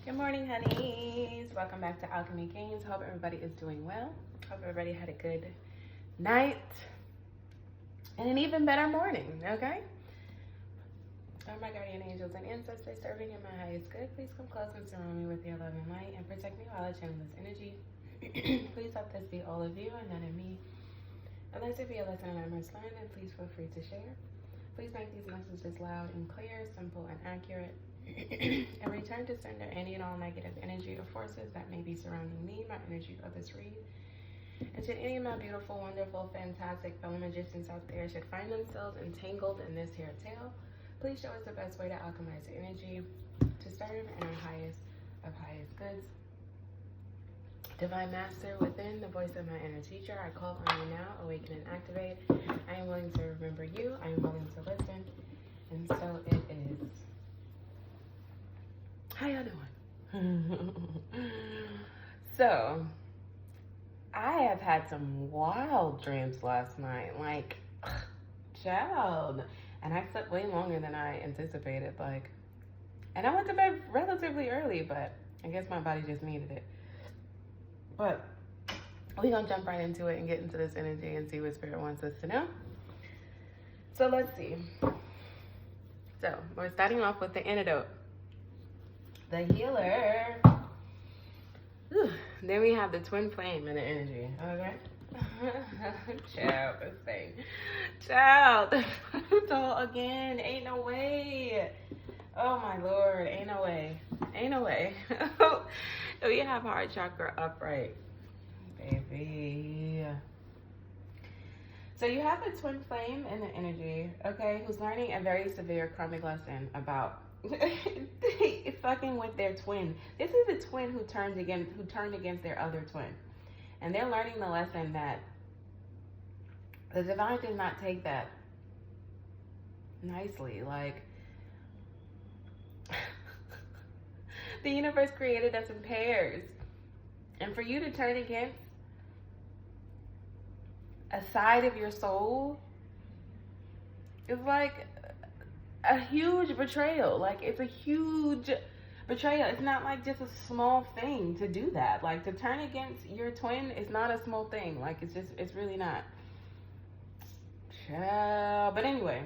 Good morning, honeys. Welcome back to Alchemy Games. Hope everybody is doing well. Hope everybody had a good night and an even better morning, okay? Oh, my guardian angels and ancestors serving in my highest good, please come close and surround me with your love and light and protect me while I channel this energy. Please help this be all of you and none of me. Unless it be a lesson I must learn, then please feel free to share. Please make these messages loud and clear, simple and accurate. And return to sender any and all negative energy or forces that may be surrounding me, my energy, others read. And should any of my beautiful, wonderful, fantastic fellow magicians out there should find themselves entangled in this here tale, please show us the best way to alchemize the energy to serve in our highest of highest goods. Divine Master within, the voice of my inner teacher, I call on you now, awaken and activate. I am willing to remember you. I am willing to listen. And so it is. How y'all doing? So, I have had some wild dreams last night. Like, child. And I slept way longer than I anticipated. Like, and I went to bed relatively early, but I guess my body just needed it. But we're going to jump right into it and get into this energy and see what Spirit wants us to know. So let's see. So we're starting off with the antidote. The healer. Whew. Then we have the twin flame in the energy. Okay. Child, this thing. Child. So again, ain't no way. Oh my Lord, ain't no way. Ain't no way. We have heart chakra upright, baby. So you have a twin flame in the energy, okay, who's learning a very severe karmic lesson about fucking with their twin. This is a twin who turned against their other twin. And they're learning the lesson that the divine does not take that nicely. Like, the universe created us in pairs. And for you to turn against a side of your soul is like a huge betrayal. Like, it's a huge betrayal. It's not like just a small thing to do that. Like, to turn against your twin is not a small thing. Like, it's really not. But anyway,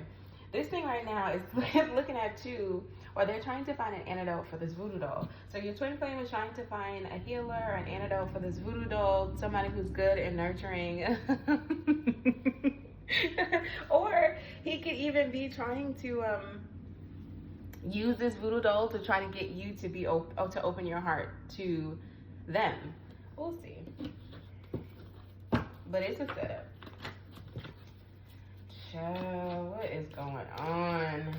this thing right now is looking at you. Or they're trying to find an antidote for this voodoo doll. So your twin flame is trying to find a healer or an antidote for this voodoo doll, somebody who's good and nurturing. Or he could even be trying to use this voodoo doll to try to get you to be to open your heart to them. We'll see. But it's a setup. Child, what is going on?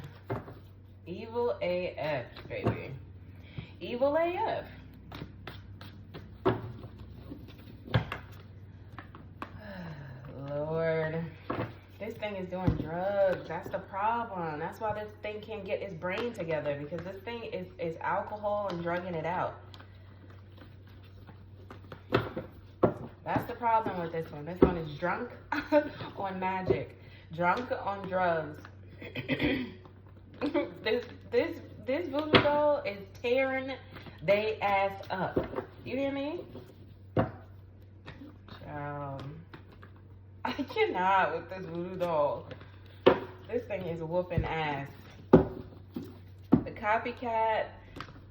Evil AF, baby. Evil AF. Lord. This thing is doing drugs. That's the problem. That's why this thing can't get its brain together, because this thing is alcohol and drugging it out. That's the problem with this one. This one is drunk on magic. Drunk on drugs. This voodoo doll is tearing they ass up. You hear me? I cannot with this voodoo doll. This thing is whooping ass. The copycat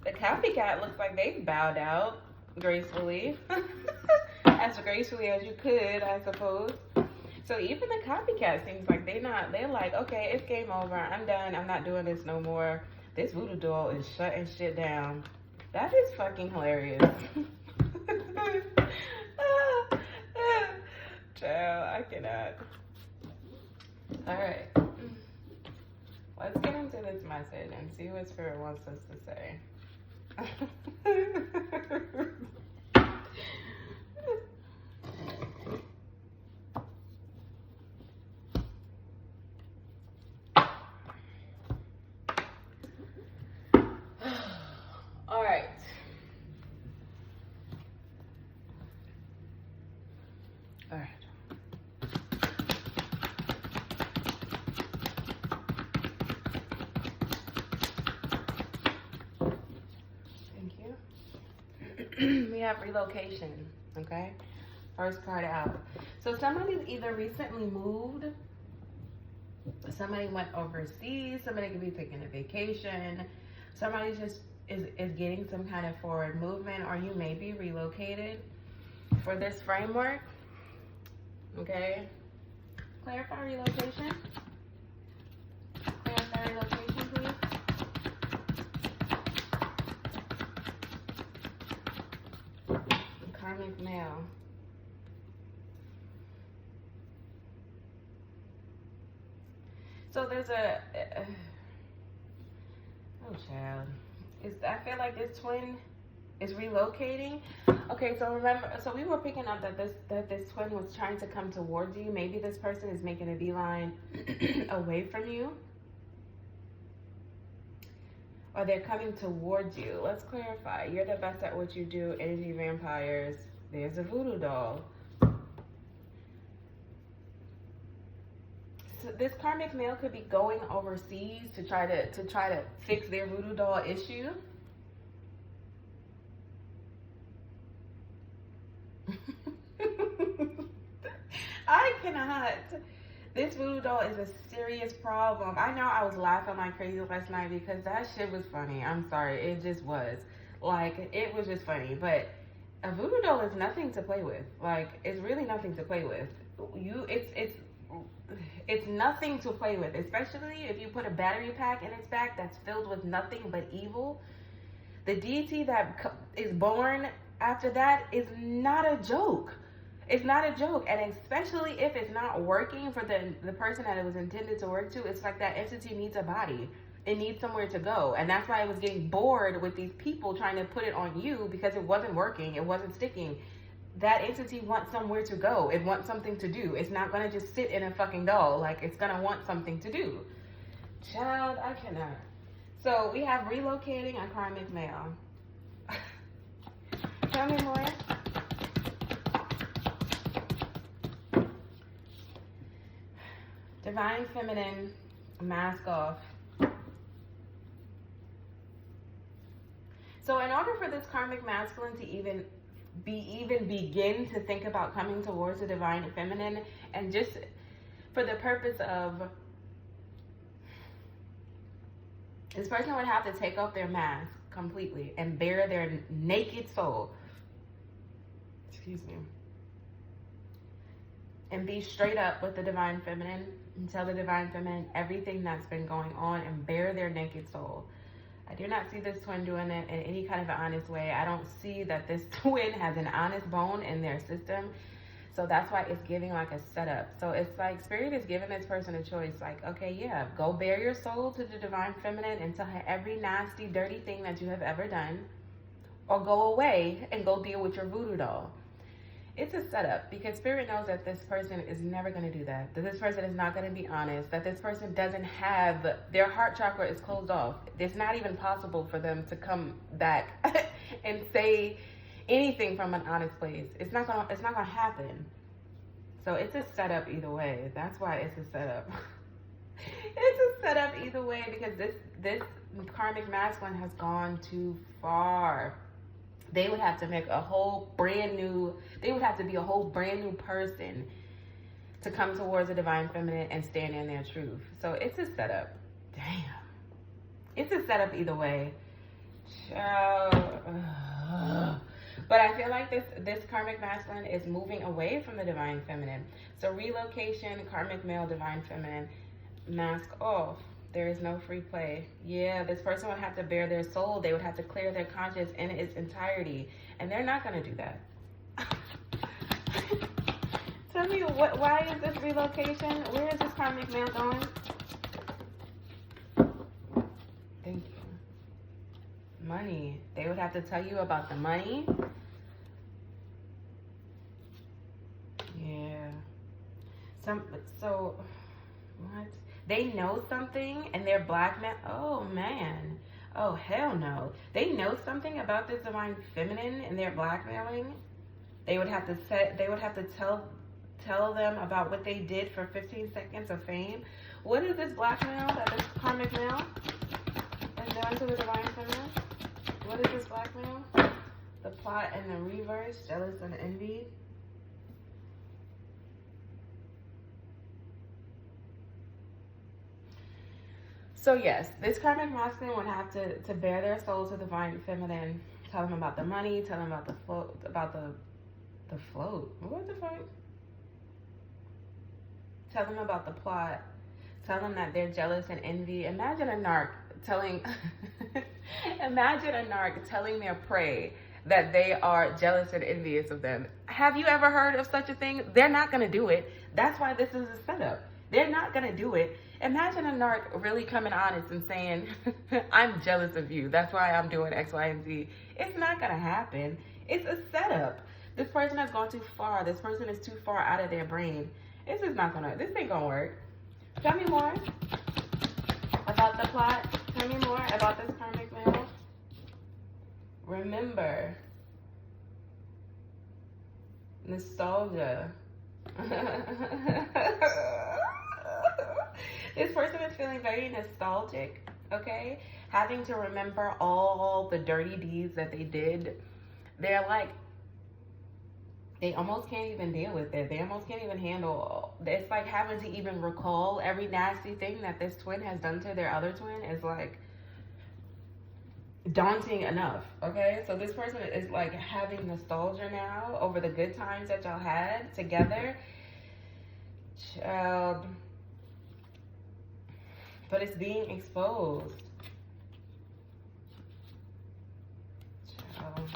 looks like they've bowed out gracefully. As gracefully as you could, I suppose. So even the copycat seems like they're like, okay, it's game over. I'm done. I'm not doing this no more. This voodoo doll is shutting shit down. That is fucking hilarious. Child, I cannot. All right. Let's get into this message and see what Spirit wants us to say. Thank you. We have relocation, okay? First card out. So somebody's either recently moved, somebody went overseas, somebody could be taking a vacation, somebody just is getting some kind of forward movement, or you may be relocated for this framework, okay? Clarify relocation. Clarify relocation, please. Karmic male. So there's a oh child, I feel like this twin is relocating. Okay, so remember, so we were picking up that this twin was trying to come towards you. Maybe this person is making a beeline away from you, or they're coming towards you. Let's clarify. You're the best at what you do. Energy vampires. There's a voodoo doll. So this karmic male could be going overseas to try to fix their voodoo doll issue. I cannot. This voodoo doll is a serious problem. I know I was laughing like crazy last night because that shit was funny. I'm sorry. It just was. Like, it was just funny. But a voodoo doll is nothing to play with. Like, it's really nothing to play with. It's nothing to play with, especially if you put a battery pack in its back that's filled with nothing but evil. The deity that is born after that is not a joke. It's not a joke. And especially if it's not working for the person that it was intended to work to, it's like that entity needs a body. It needs somewhere to go. And that's why I was getting bored with these people trying to put it on you, because it wasn't working. It wasn't sticking. That entity wants somewhere to go. It wants something to do. It's not going to just sit in a fucking doll. Like, it's going to want something to do. Child, I cannot. So we have relocating a karmic male. Tell me more. Divine feminine, mask off. So in order for this karmic masculine to even begin to think about coming towards the divine feminine, and just for the purpose of, this person would have to take off their mask completely and bare their naked soul. Excuse me. And be straight up with the divine feminine and tell the divine feminine everything that's been going on and bare their naked soul. I do not see this twin doing it in any kind of an honest way. I don't see that this twin has an honest bone in their system. So that's why it's giving like a setup. So it's like Spirit is giving this person a choice. Like, okay, yeah, go bare your soul to the divine feminine and tell her every nasty, dirty thing that you have ever done. Or go away and go deal with your voodoo doll. It's a setup, because Spirit knows that this person is never going to do that. That this person is not going to be honest. That this person doesn't have, their heart chakra is closed off. It's not even possible for them to come back and say anything from an honest place. It's not gonna happen. So it's a setup either way. That's why it's a setup. It's a setup either way, because this karmic masculine has gone too far. They would have to make a whole brand new, they would have to be a whole brand new person to come towards the divine feminine and stand in their truth. So it's a setup. Damn. It's a setup either way. But I feel like this karmic masculine is moving away from the divine feminine. So relocation, karmic male, divine feminine, mask off. There is no free play. Yeah, this person would have to bare their soul. They would have to clear their conscience in its entirety. And they're not going to do that. Tell me, why is this relocation? Where is this karmic male going? Thank you. Money. They would have to tell you about the money. Yeah. So, what? They know something and they're blackmail. Oh man. Oh hell no. They know something about this divine feminine and they're blackmailing. They would have to tell them about what they did for 15 seconds of fame. What is this blackmail that this karmic male is doing to the divine feminine? What is this blackmail? The plot plot in the reverse, jealous and envy. So yes, this karmic masculine would have to bear their soul to the divine feminine. Tell them about the money. Tell them about the float. About the float. What the fuck? Tell them about the plot. Tell them that they're jealous and envy. Imagine a narc telling. Imagine a narc telling their prey that they are jealous and envious of them. Have you ever heard of such a thing? They're not gonna do it. That's why this is a setup. They're not gonna do it. Imagine a narc really coming honest and saying, I'm jealous of you. That's why I'm doing X, Y, and Z. It's not gonna happen. It's a setup. This person has gone too far. This person is too far out of their brain. This ain't gonna work. Tell me more about the plot. Tell me more about this karmic male. Remember. Nostalgia. This person is feeling very nostalgic, okay? Having to remember all the dirty deeds that they did. They're like, they almost can't even deal with it. They almost can't even handle. It's like having to even recall every nasty thing that this twin has done to their other twin is like daunting enough, okay? So this person is like having nostalgia now over the good times that y'all had together. Child. But it's being exposed. Child.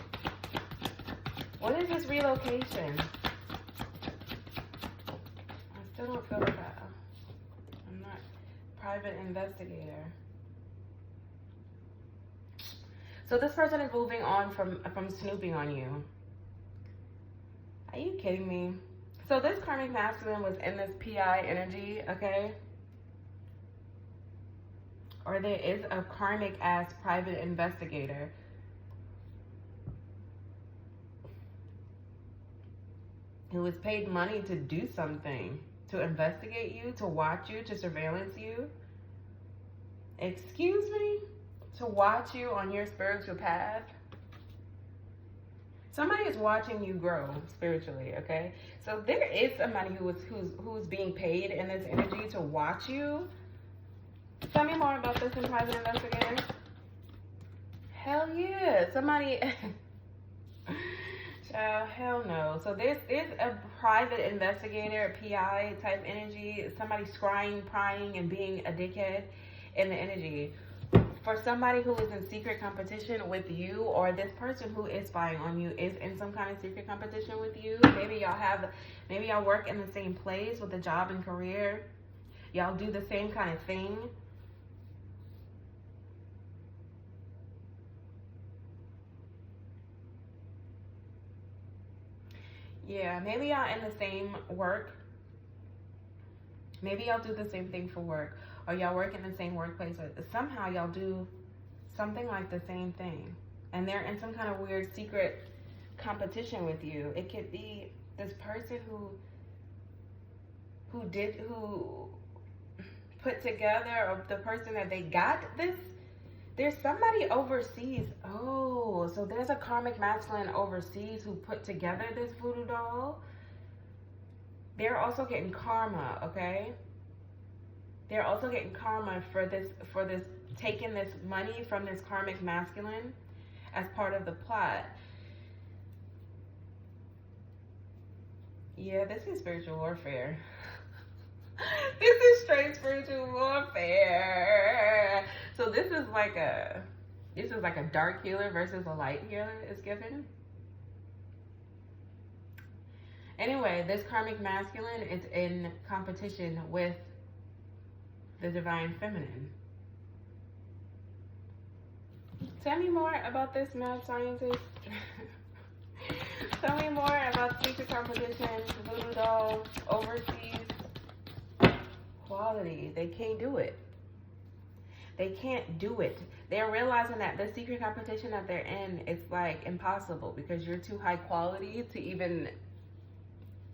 What is this relocation? I still don't feel like I'm not private investigator. So this person is moving on from snooping on you. Are you kidding me? So this karmic masculine was in this PI energy, okay? Or there is a karmic ass private investigator who was paid money to do something, to investigate you, to watch you, to surveillance you. Excuse me? To watch you on your spiritual path. Somebody is watching you grow spiritually, okay? So there is somebody who's being paid in this energy to watch you. Tell me more about this in private investigator. Hell yeah. Somebody child, hell no. So this is a private investigator, a PI type energy. Somebody scrying, prying, and being a dickhead in the energy. For somebody who is in secret competition with you, or this person who is spying on you is in some kind of secret competition with you. Maybe y'all work in the same place with a job and career. Y'all do the same kind of thing. Yeah, maybe y'all in the same work. Maybe y'all do the same thing for work. Or y'all work in the same workplace. Or somehow y'all do something like the same thing. And they're in some kind of weird secret competition with you. It could be this person who put together, or the person that they got this. There's somebody overseas. Oh, so there's a karmic masculine overseas who put together this voodoo doll. They're also getting karma, okay? They're also getting karma for this taking this money from this karmic masculine as part of the plot. Yeah, this is spiritual warfare. This is straight spiritual warfare. So this is like a dark healer versus a light healer is given. Anyway, this karmic masculine is in competition with the divine feminine. Tell me more about this mad scientist. Tell me more about secret competition, voodoo doll, overseas quality. They can't do it. They can't do it. They're realizing that the secret competition that they're in is like impossible because you're too high quality to even,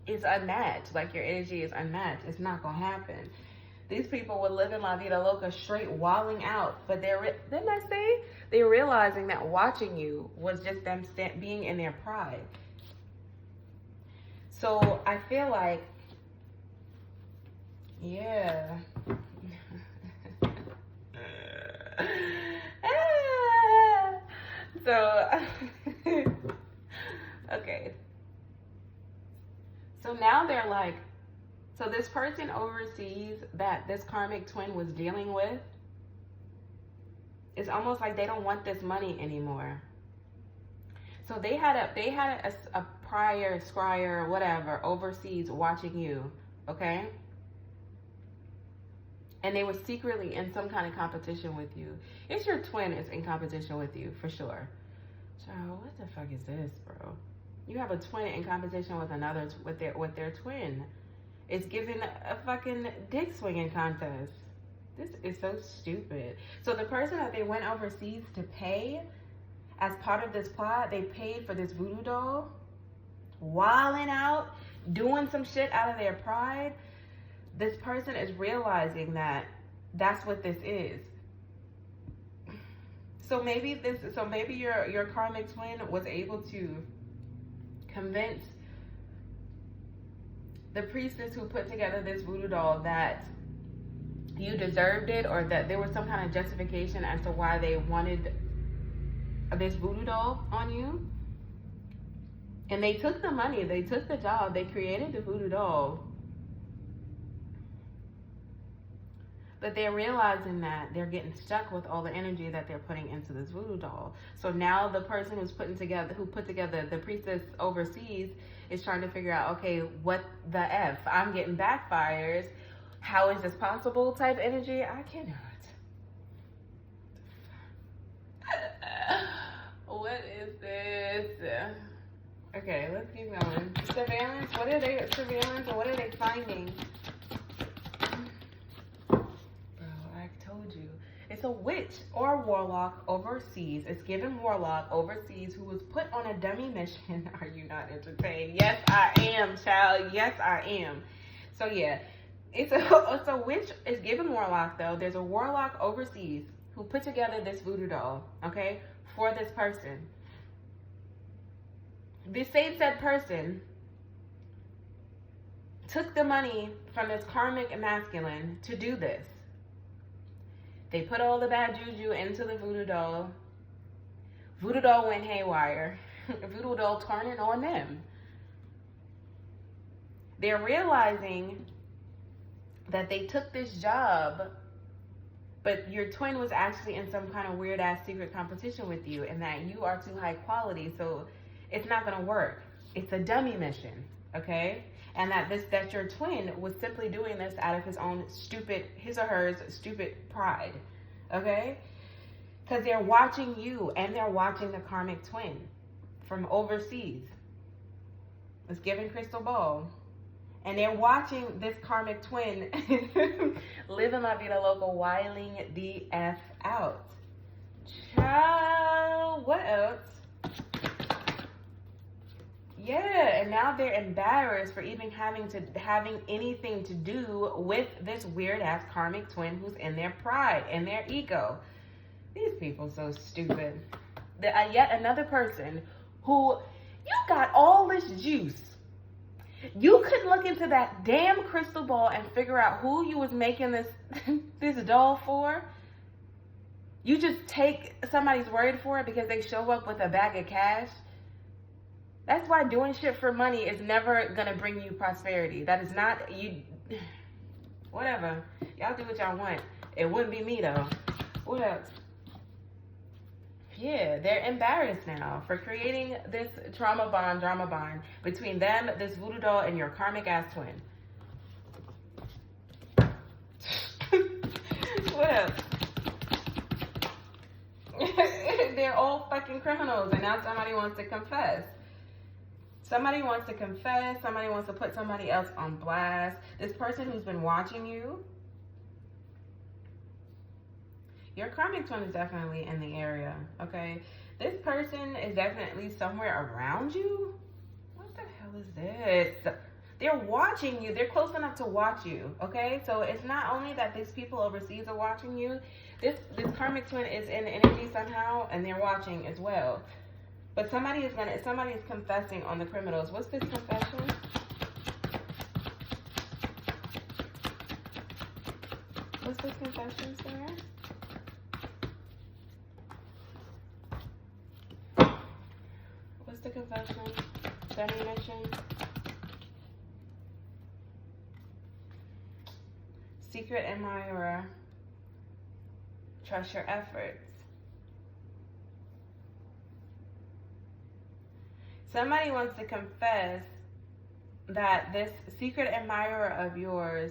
it's unmatched. Like your energy is unmatched. It's not gonna happen. These people were living La Vida Loca, straight walling out. But didn't I say? They're realizing that watching you was just them being in their pride. So I feel like, yeah. So, okay. So now they're like, so this person overseas that this karmic twin was dealing with, it's almost like they don't want this money anymore. So they had a prior scryer, whatever, overseas watching you, okay? And they were secretly in some kind of competition with you. It's your twin is in competition with you, for sure. Child, what the fuck is this, bro? You have a twin in competition with another, with their twin. It's giving a fucking dick swinging contest. This is so stupid. So the person that they went overseas to pay as part of this plot, they paid for this voodoo doll, wilding out, doing some shit out of their pride. This person is realizing that that's what this is. So maybe your karmic twin was able to convince the priestess who put together this voodoo doll that you deserved it, or that there was some kind of justification as to why they wanted this voodoo doll on you. And they took the money, they took the job, they created the voodoo doll. But they're realizing that they're getting stuck with all the energy that they're putting into this voodoo doll. So now the person who put together the priestess overseas is trying to figure out, okay, what the F? I'm getting backfires. How is this possible type energy? I cannot. What is this? Okay, let's keep going. Surveillance, what are they finding? It's a witch or warlock overseas. It's given warlock overseas who was put on a dummy mission. Are you not entertained? Yes, I am, child. Yes, I am. So yeah, it's a witch. It's given warlock though. There's a warlock overseas who put together this voodoo doll, okay, for this person. This same said person took the money from this karmic masculine to do this. They put all the bad juju into the voodoo doll. Voodoo doll went haywire. Voodoo doll turning on them. They're realizing that they took this job, but your twin was actually in some kind of weird ass secret competition with you, and that you are too high quality, so it's not gonna work. It's a dummy mission, okay? And that your twin was simply doing this out of his or her stupid pride, okay? Because they're watching you and they're watching the karmic twin from overseas. It's giving crystal ball. And they're watching this karmic twin living La Vida Loca, wiling the F out. Child, what else? Yeah, and now they're embarrassed for even having anything to do with this weird ass karmic twin who's in their pride and their ego. These people so stupid. Yet another person who, you got all this juice. You could look into that damn crystal ball and figure out who you was making this this doll for. You just take somebody's word for it because they show up with a bag of cash. That's why doing shit for money is never gonna bring you prosperity. That is not you. Whatever. Y'all do what y'all want. It wouldn't be me though. What else? Yeah, they're embarrassed now for creating this drama bond between them, this voodoo doll, and your karmic ass twin. What else? They're all fucking criminals, and now somebody wants to confess. Somebody wants to confess. Somebody wants to put somebody else on blast. This person who's been watching you. Your karmic twin is definitely in the area, okay? This person is definitely somewhere around you. What the hell is this? they're watching you. They're close enough to watch you, okay? So it's not only that these people overseas are watching you. This karmic twin is in energy somehow, and they're watching as well. But somebody is confessing on the criminals. What's this confession? What's this confession, Sarah? What's the confession? Mission? Secret admirer. Trust your efforts. Somebody wants to confess that this secret admirer of yours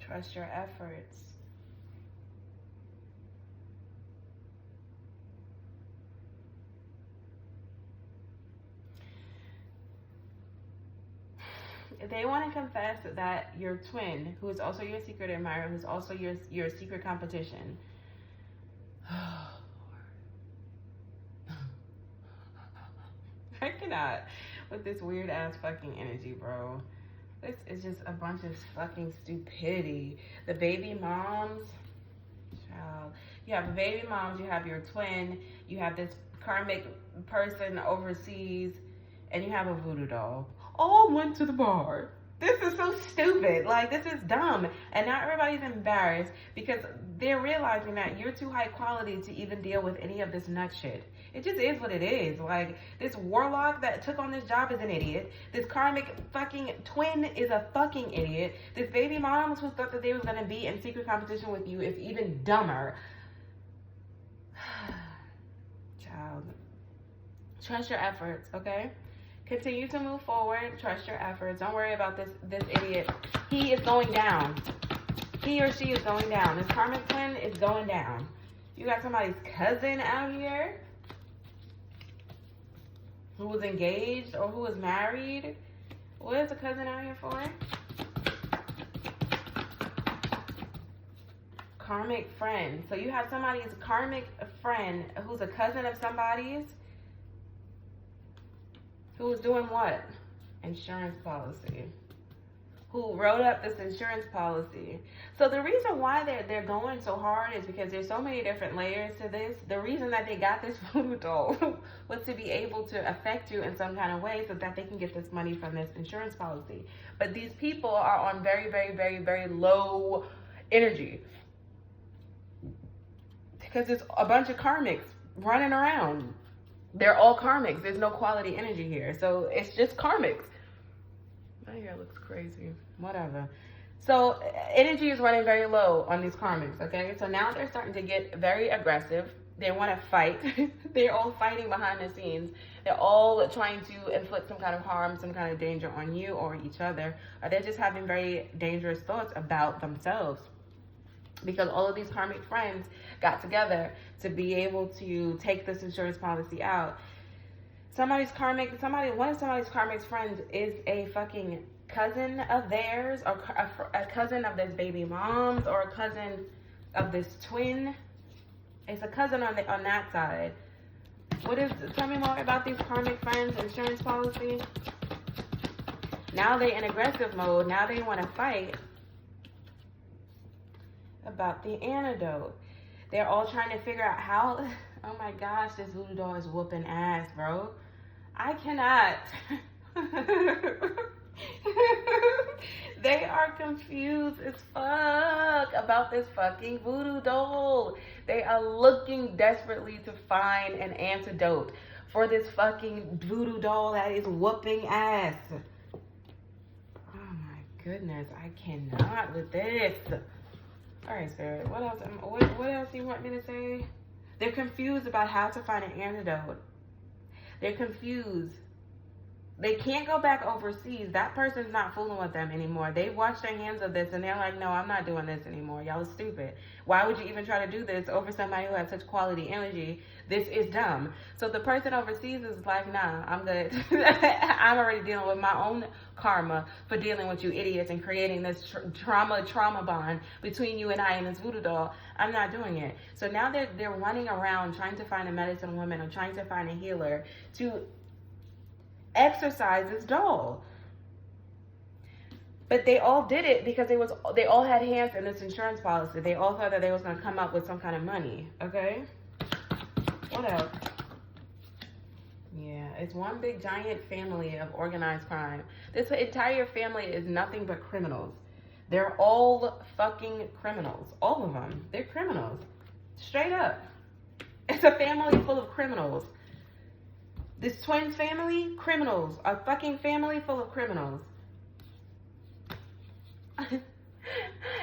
trust your efforts. They want to confess that your twin, who is also your secret admirer, who's also your secret competition. I cannot with this weird ass fucking energy, bro. This is just a bunch of fucking stupidity. The baby moms, child. You have the baby moms, you have your twin, you have this karmic person overseas, and you have a voodoo doll. All went to the bar. This is so stupid. Like, this is dumb. And now everybody's embarrassed because they're realizing that you're too high quality to even deal with any of this nut shit. It just is what it is. Like, this warlock that took on this job is an idiot. This karmic fucking twin is a fucking idiot. This baby moms who thought that they was going to be in secret competition with you is even dumber. Child. Trust your efforts, okay? Continue to move forward. Trust your efforts. Don't worry about this idiot. He is going down. He or she is going down. This karmic twin is going down. You got somebody's cousin out here who was engaged or who was married. What is the cousin out here for? Karmic friend. So you have somebody's karmic friend who's a cousin of somebody's. Who was doing what? Insurance policy. Who wrote up this insurance policy. So the reason why they're going so hard is because there's so many different layers to this. The reason that they got this voodoo doll was to be able to affect you in some kind of way so that they can get this money from this insurance policy. But these people are on very, very, very, very low energy. Because it's a bunch of karmics running around. They're all karmics. There's no quality energy here. So it's just karmics. My hair looks crazy. Whatever. So energy is running very low on these karmics, okay? So now they're starting to get very aggressive. They want to fight. They're all fighting behind the scenes. They're all trying to inflict some kind of harm, some kind of danger on you or each other. Or they're just having very dangerous thoughts about themselves. Because all of these karmic friends got together to be able to take this insurance policy out. One of somebody's karmic friends is a fucking cousin of theirs, or a cousin of this baby mom's, or a cousin of this twin. It's a cousin on that side. Tell me more about these karmic friends' insurance policy. Now they're in aggressive mode. Now they want to fight about the antidote. They're all trying to figure out how. Oh my gosh, this voodoo doll is whooping ass, bro. I cannot. They are confused as fuck about this fucking voodoo doll. They are looking desperately to find an antidote for this fucking voodoo doll that is whooping ass. Oh my goodness, I cannot with this. All right, sir. What else do you want me to say? They're confused about how to find an antidote. They're confused They can't go back overseas. That person's not fooling with them anymore. They washed their hands of this and they're like, no, I'm not doing this anymore. Y'all are stupid. Why would you even try to do this over somebody who has such quality energy? This is dumb. So the person overseas is like, nah, I'm good. I'm already dealing with my own karma for dealing with you idiots and creating this trauma bond between you and I and this voodoo doll. I'm not doing it. So now they're running around trying to find a medicine woman or trying to find a healer to exercise this doll. But they all did it because they all had hands in this insurance policy. They all thought that they was going to come up with some kind of money. Okay? What else? Yeah, it's one big giant family of organized crime. This entire family is nothing but criminals. They're all fucking criminals. All of them. They're criminals. Straight up. It's a family full of criminals. This twins family, criminals. A fucking family full of criminals.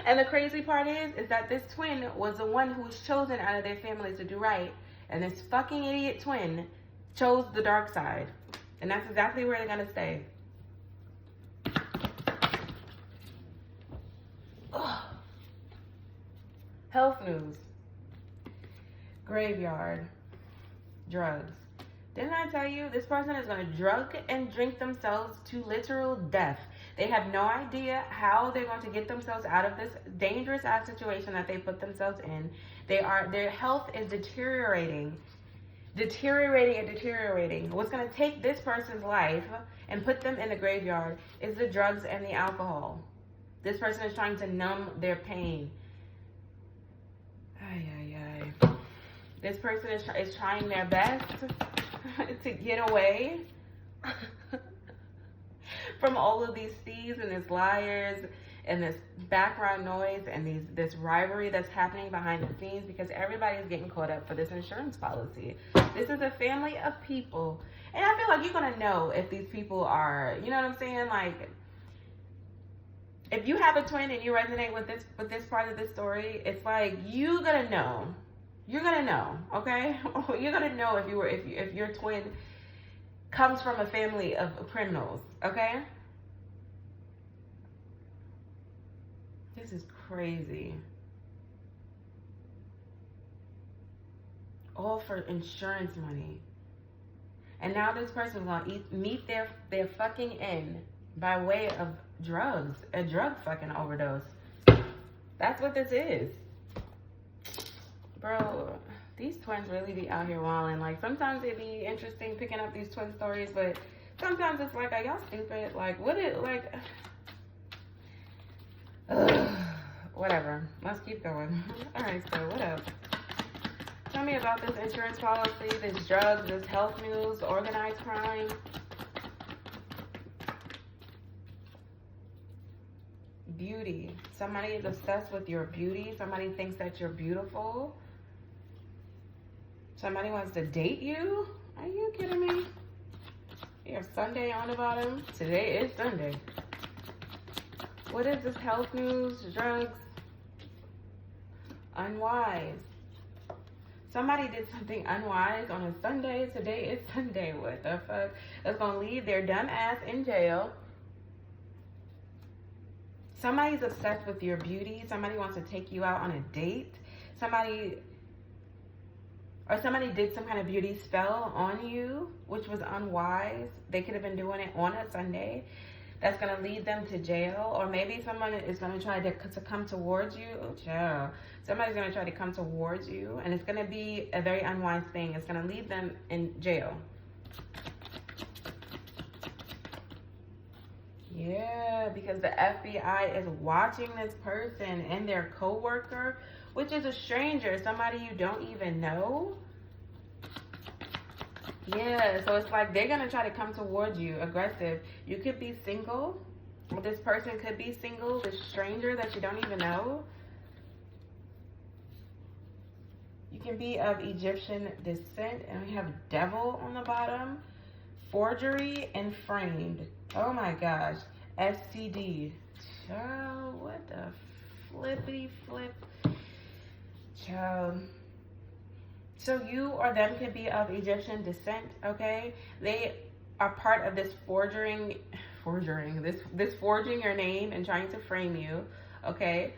And the crazy part is that this twin was the one who was chosen out of their family to do right. And this fucking idiot twin chose the dark side. And that's exactly where they're going to stay. Ugh. Health news. Graveyard. Drugs. Didn't I tell you this person is going to drug and drink themselves to literal death? They have no idea how they're going to get themselves out of this dangerous ass situation that they put themselves in. Their health is deteriorating. What's going to take this person's life and put them in the graveyard is the drugs and the alcohol. This person is trying to numb their pain. This person is trying their best to get away from all of these thieves and these liars and this background noise and this rivalry that's happening behind the scenes, because everybody's getting caught up for this insurance policy. This is a family of people, and I feel like you're gonna know if these people are, you know what I'm saying? Like, if you have a twin and you resonate with this part of the story, it's like you're gonna know. You're gonna know, okay? You're gonna know if your twin comes from a family of criminals, okay? This is crazy. All for insurance money. And now this person's gonna meet their fucking end by way of drugs, a drug fucking overdose. That's what this is. Bro, these twins really be out here wilding. Like, sometimes it'd be interesting picking up these twin stories, but sometimes it's like, are y'all stupid? Like, whatever. Let's keep going. All right, so what else? Tell me about this insurance policy, this drugs, this health news, organized crime. Beauty. Somebody is obsessed with your beauty. Somebody thinks that you're beautiful. Somebody wants to date you? Are you kidding me? You have Sunday on the bottom. Today is Sunday. What is this health news? Drugs? Unwise. Somebody did something unwise on a Sunday. Today is Sunday. What the fuck? That's gonna leave their dumb ass in jail. Somebody's obsessed with your beauty. Somebody wants to take you out on a date. Somebody did some kind of beauty spell on you, which was unwise. They could have been doing it on a Sunday. That's going to lead them to jail. Or maybe someone is going to try to come towards you. Oh, child. Somebody's going to try to come towards you, and it's going to be a very unwise thing. It's going to lead them in jail. Yeah, because the FBI is watching this person and their coworker, which is a stranger, somebody you don't even know. Yeah, so it's like they're going to try to come towards you, aggressive. You could be single. This person could be single, this stranger that you don't even know. You can be of Egyptian descent, and we have devil on the bottom. Forgery and framed. Oh my gosh. STD. Child, what the flippity flip. Child. So you or them could be of Egyptian descent, okay? are part of this forging your name and trying to frame you, okay?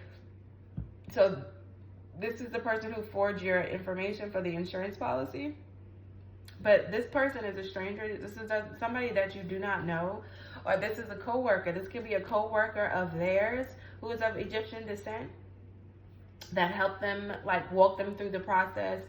So this is the person who forged your information for the insurance policy. But this person is a stranger. This is somebody that you do not know, or this is a co-worker. This could be a co-worker of theirs who is of Egyptian descent that helped them, like, walk them through the process.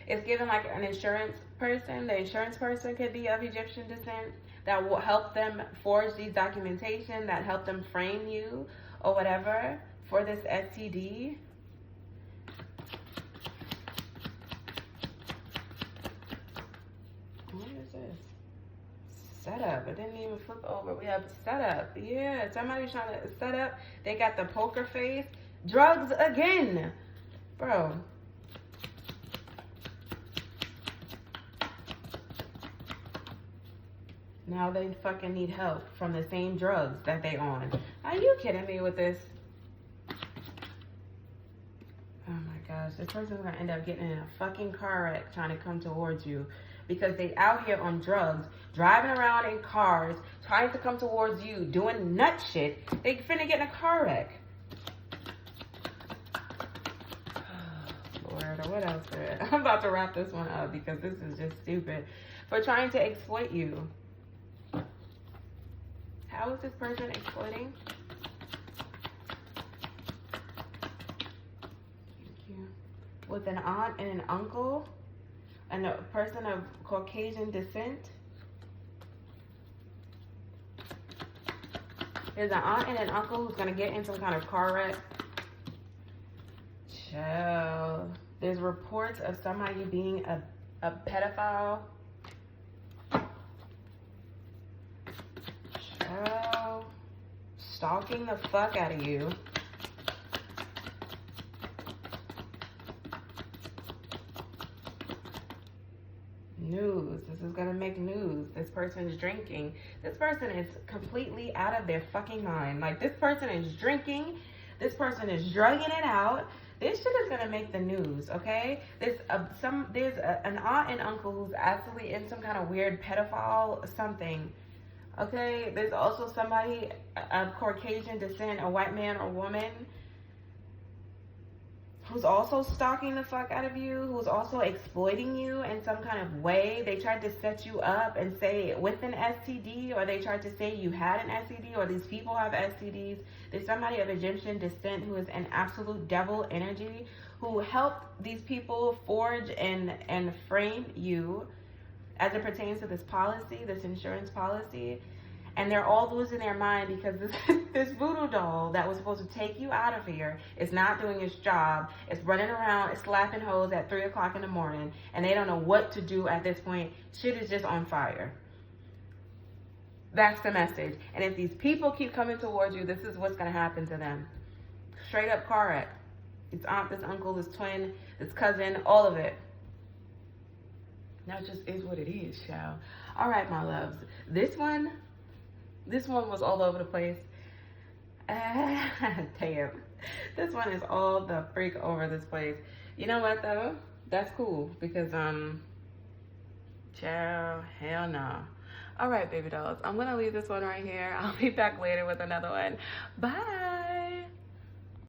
It's given like an insurance person. The insurance person could be of Egyptian descent that will help them forge these documentation, that help them frame you or whatever for this STD. What is this? Setup. It didn't even flip over. We have setup. Yeah, somebody's trying to set up. They got the poker face. Drugs again. Bro. Now they fucking need help from the same drugs that they on. Are you kidding me with this? Oh my gosh, this person's gonna end up getting in a fucking car wreck trying to come towards you because they out here on drugs, driving around in cars, trying to come towards you, doing nut shit. They finna get in a car wreck. Lord, what else? I'm about to wrap this one up because this is just stupid. For trying to exploit you. How is this person exploiting? Thank you. With an aunt and an uncle, and a person of Caucasian descent. There's an aunt and an uncle who's gonna get in some kind of car wreck. Chill. There's reports of somebody being a pedophile. Stalking the fuck out of you. News. This is gonna make news. This person's drinking. This person is completely out of their fucking mind. Like, this person is drinking. This person is drugging it out. This shit is gonna make the news, okay? There's an aunt and uncle who's actually in some kind of weird pedophile something. Okay, there's also somebody of Caucasian descent, a white man or woman, who's also stalking the fuck out of you, who's also exploiting you in some kind of way. They tried to set you up and say with an STD, or they tried to say you had an STD, or these people have STDs. There's somebody of Egyptian descent who is an absolute devil energy, who helped these people forge and frame you as it pertains to this policy, this insurance policy. And they're all losing their mind because this voodoo doll that was supposed to take you out of here is not doing its job. It's running around, it's slapping hoes at 3 o'clock in the morning, and they don't know what to do at this point. Shit is just on fire. That's the message. And if these people keep coming towards you, this is what's going to happen to them. Straight up car wreck. It's aunt, this uncle, this twin, this cousin, all of it. That just is what it is, child. All right, my loves. This one was all over the place. Damn. This one is all the freak over this place. You know what, though? That's cool because, child, hell no. All right, baby dolls. I'm going to leave this one right here. I'll be back later with another one. Bye.